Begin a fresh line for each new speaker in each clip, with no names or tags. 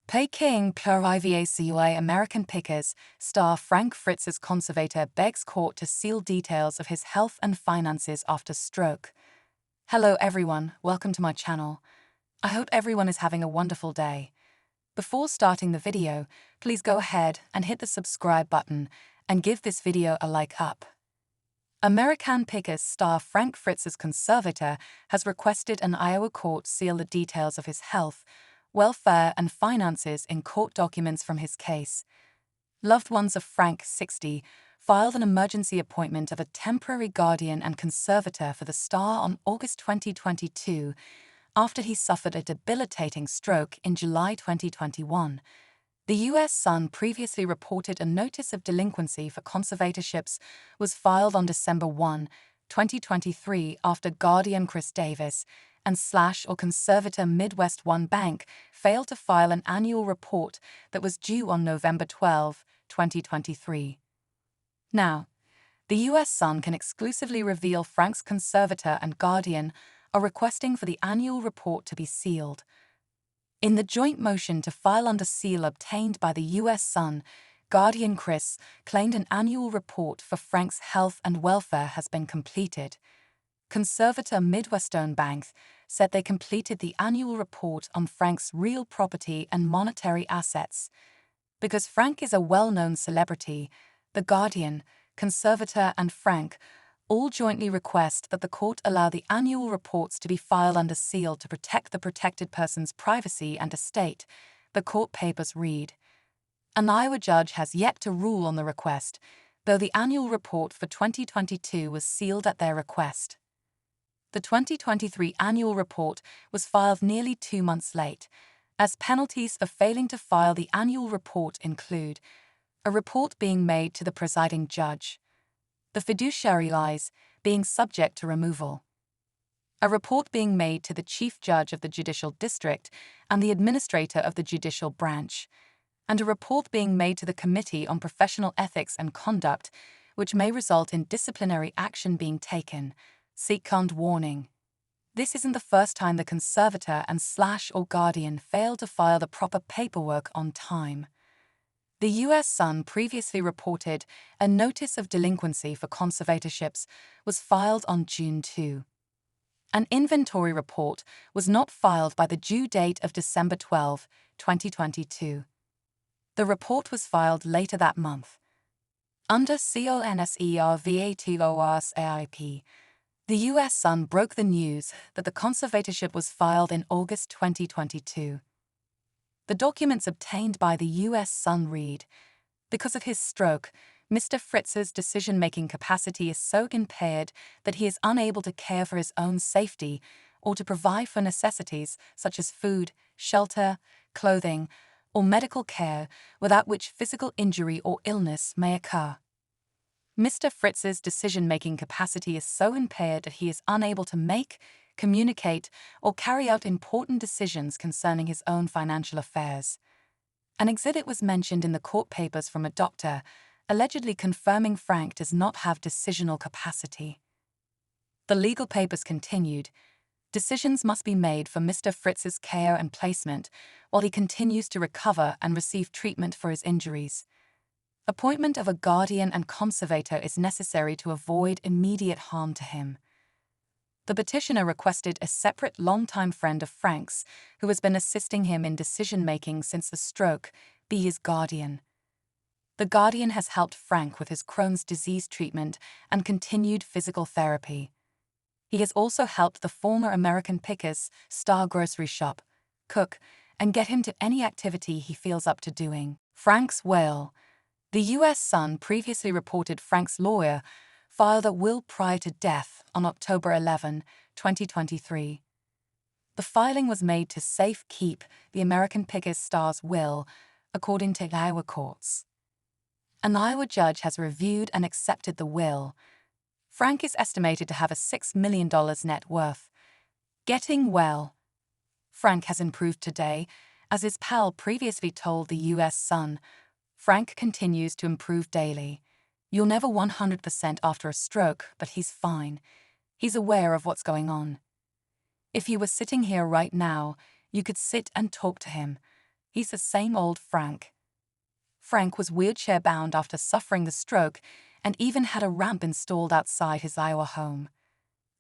Peking Plurivacua American Pickers star Frank Fritz's conservator begs court to seal details of his health and finances after stroke. Hello everyone, welcome to my channel. I hope everyone is having a wonderful day. Before starting the video, please go ahead and hit the subscribe button and give this video a like up. American Pickers star Frank Fritz's conservator has requested an Iowa court seal the details of his health, welfare and finances in court documents from his case. Loved ones of Frank, 60, filed an emergency appointment of a temporary guardian and conservator for the star on August 2022 after he suffered a debilitating stroke in July 2021. The U.S. Sun previously reported a notice of delinquency for conservatorships was filed on December 1, 2023 after guardian Chris Davis and conservator Midwest One Bank failed to file an annual report that was due on November 12, 2023. Now, the U.S. Sun can exclusively reveal Frank's conservator and guardian are requesting for the annual report to be sealed. In the joint motion to file under seal obtained by the U.S. Sun, guardian Chris claimed an annual report for Frank's health and welfare has been completed. Conservator Midwestern Bank said they completed the annual report on Frank's real property and monetary assets. Because Frank is a well-known celebrity, the guardian, conservator and Frank all jointly request that the court allow the annual reports to be filed under seal to protect the protected person's privacy and estate, the court papers read. An Iowa judge has yet to rule on the request, though the annual report for 2022 was sealed at their request. The 2023 annual report was filed nearly 2 months late, as penalties for failing to file the annual report include a report being made to the presiding judge, the fiduciary lies being subject to removal, a report being made to the chief judge of the judicial district and the administrator of the judicial branch, and a report being made to the Committee on Professional Ethics and Conduct, which may result in disciplinary action being taken. Second warning. This isn't the first time the conservator and or guardian failed to file the proper paperwork on time. The U.S. Sun previously reported a notice of delinquency for conservatorships was filed on June 2. An inventory report was not filed by the due date of December 12, 2022. The report was filed later that month. Under CONSERVATORSAIP, the U.S. Sun broke the news that the conservatorship was filed in August 2022. The documents obtained by the U.S. Sun read, because of his stroke, Mr. Fritz's decision-making capacity is so impaired that he is unable to care for his own safety or to provide for necessities such as food, shelter, clothing, or medical care without which physical injury or illness may occur. Mr. Fritz's decision-making capacity is so impaired that he is unable to make, communicate, or carry out important decisions concerning his own financial affairs. An exhibit was mentioned in the court papers from a doctor, allegedly confirming Frank does not have decisional capacity. The legal papers continued. Decisions must be made for Mr. Fritz's care and placement while he continues to recover and receive treatment for his injuries. Appointment of a guardian and conservator is necessary to avoid immediate harm to him. The petitioner requested a separate longtime friend of Frank's, who has been assisting him in decision-making since the stroke, be his guardian. The guardian has helped Frank with his Crohn's disease treatment and continued physical therapy. He has also helped the former American Pickers star grocery shop, cook, and get him to any activity he feels up to doing. Frank's will. The U.S. Sun previously reported Frank's lawyer filed a will prior to death on October 11, 2023. The filing was made to safekeep the American Pickers star's will, according to Iowa courts. An Iowa judge has reviewed and accepted the will. Frank is estimated to have a $6 million net worth. Getting well. Frank has improved today, as his pal previously told the U.S. Sun. Frank continues to improve daily. You're never 100% after a stroke, but he's fine. He's aware of what's going on. If you were sitting here right now, you could sit and talk to him. He's the same old Frank. Frank was wheelchair-bound after suffering the stroke and even had a ramp installed outside his Iowa home.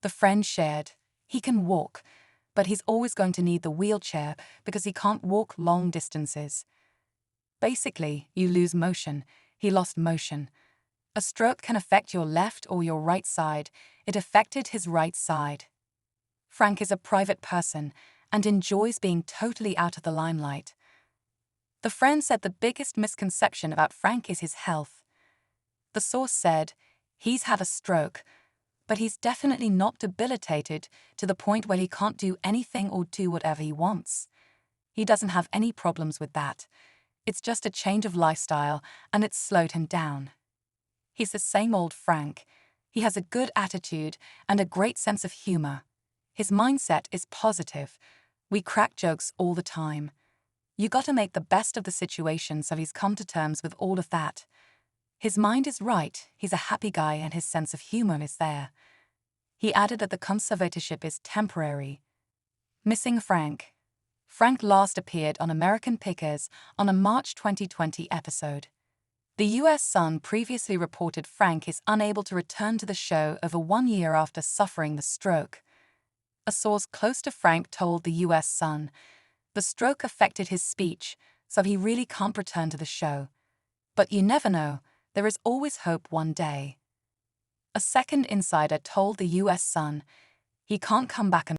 The friend shared, he can walk, but he's always going to need the wheelchair because he can't walk long distances. Basically, you lose motion. He lost motion. A stroke can affect your left or your right side. It affected his right side. Frank is a private person and enjoys being totally out of the limelight. The friend said the biggest misconception about Frank is his health. The source said, he's had a stroke, but he's definitely not debilitated to the point where he can't do anything or do whatever he wants. He doesn't have any problems with that. It's just a change of lifestyle, and it's slowed him down. He's the same old Frank. He has a good attitude and a great sense of humor. His mindset is positive. We crack jokes all the time. You gotta make the best of the situation, so he's come to terms with all of that. His mind is right, he's a happy guy, and his sense of humor is there. He added that the conservatorship is temporary. Missing Frank. Frank last appeared on American Pickers on a March 2020 episode. The U.S. Sun previously reported Frank is unable to return to the show over 1 year after suffering the stroke. A source close to Frank told the U.S. Sun, the stroke affected his speech, so he really can't return to the show. But you never know, there is always hope one day. A second insider told the U.S. Sun, he can't come back and